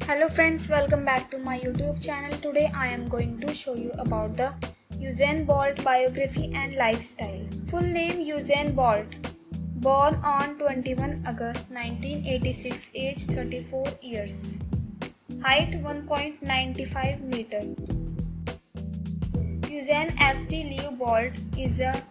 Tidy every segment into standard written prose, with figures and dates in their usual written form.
Hello friends, welcome back to my YouTube channel. Today I am going to show you about the Usain Bolt biography and lifestyle. Full name Usain Bolt. Born on 21 August 1986, age 34 years. Height 1.95 meter. Usain St. Leo Bolt is a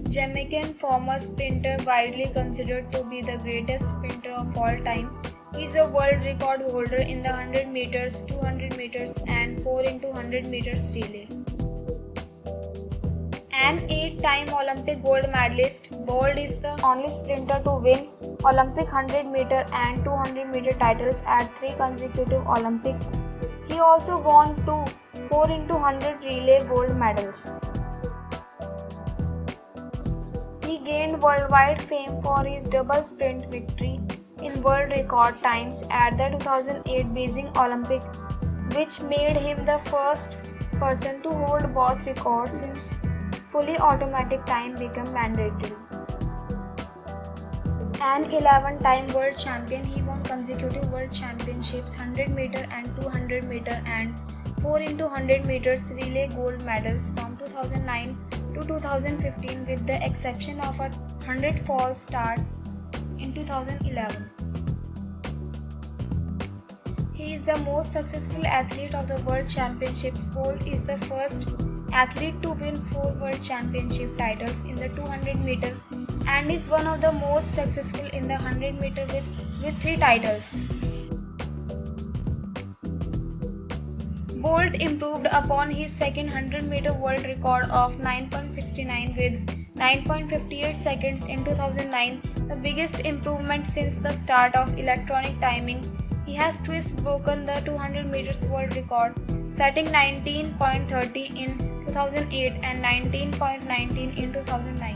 Jamaican former sprinter widely considered to be the greatest sprinter of all time. He is a world record holder in the 100 meters, 200 meters and 4x100 meters relay. An 8-time Olympic gold medalist, Bolt is the only sprinter to win Olympic 100 meter and 200 meter titles at 3 consecutive Olympics. He also won 2 4x100 relay gold medals. He gained worldwide fame for his double sprint victory in world record times at the 2008 Beijing Olympic, which made him the first person to hold both records since fully automatic time became mandatory. An 11-time world champion, he won consecutive world championships 100 meter and 200 meter and 4x100 meters relay gold medals from 2009 to 2015 with the exception of a 100 false start in 2011. He is the most successful athlete of the World Championships. Bolt is the first athlete to win 4 World Championship titles in the 200 meter and is one of the most successful in the 100 meter with 3 titles. Bolt improved upon his second 100 meter world record of 9.69 with 9.58 seconds in 2009, the biggest improvement since the start of electronic timing. He has twice broken the 200 meters world record, setting 19.30 in 2008 and 19.19 in 2009.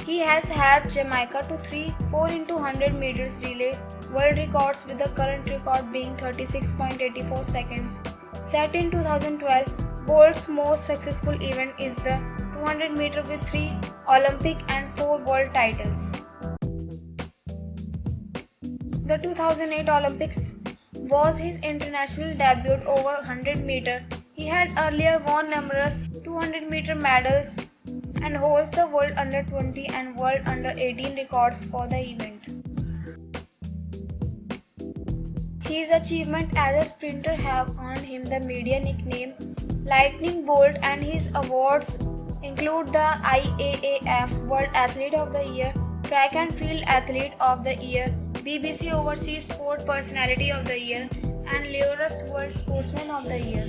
He has helped Jamaica to 3 4x100 meters relay world records, with the current record being 36.84 seconds. Set in 2012, Bolt's most successful event is the 200 meter with 3 Olympic and 4 world titles. The 2008 Olympics was his international debut over 100 meter. He had earlier won numerous 200 meter medals and holds the World Under 20 and World Under 18 records for the event. His achievements as a sprinter have earned him the media nickname Lightning Bolt, and his awards include the IAAF World Athlete of the Year, Track and Field Athlete of the Year, BBC Overseas Sport Personality of the Year, and Laureus World Sportsman of the Year.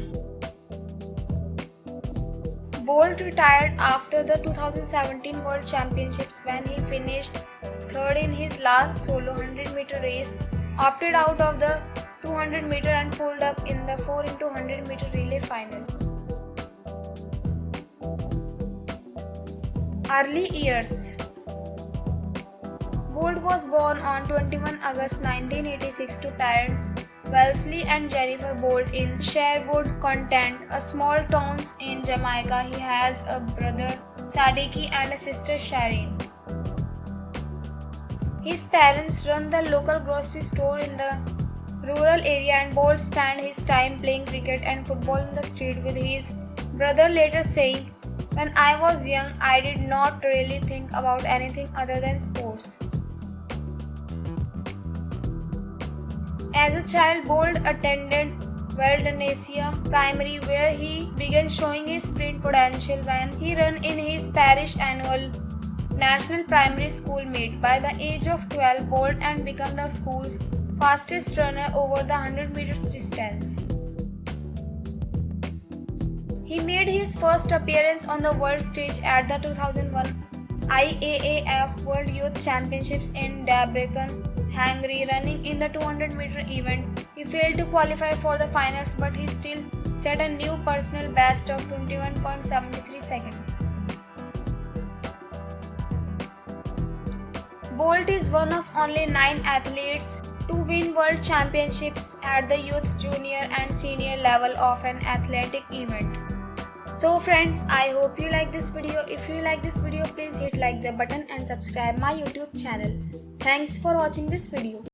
Bolt retired after the 2017 World Championships when he finished third in his last solo 100 meter race, opted out of the 200 meter and pulled up in the 4x100 meter relay final. Early years. Bolt was born on 21 August 1986 to parents Wellesley and Jennifer Bolt in Sherwood, Kent, a small town in Jamaica. He has a brother Sadiki and a sister Shireen. His parents run the local grocery store in the rural area, and Bolt spent his time playing cricket and football in the street with his brother, later saying, "When I was young, I did not really think about anything other than sports." As a child, Bolt attended Waldensia Primary, where he began showing his sprint potential when he ran in his parish annual National Primary School meet. By the age of 12, Bolt and became the school's fastest runner over the 100 meters distance. He made his first appearance on the world stage at the 2001 IAAF World Youth Championships in Debrecen, Hungary. Running in the 200 meter event, he failed to qualify for the finals, but he still set a new personal best of 21.73 seconds. Bolt is one of only 9 athletes to win world championships at the youth, junior and senior level of an athletic event. So friends, I hope you like this video. If you like this video, please hit like the button and subscribe my YouTube channel. Thanks for watching this video.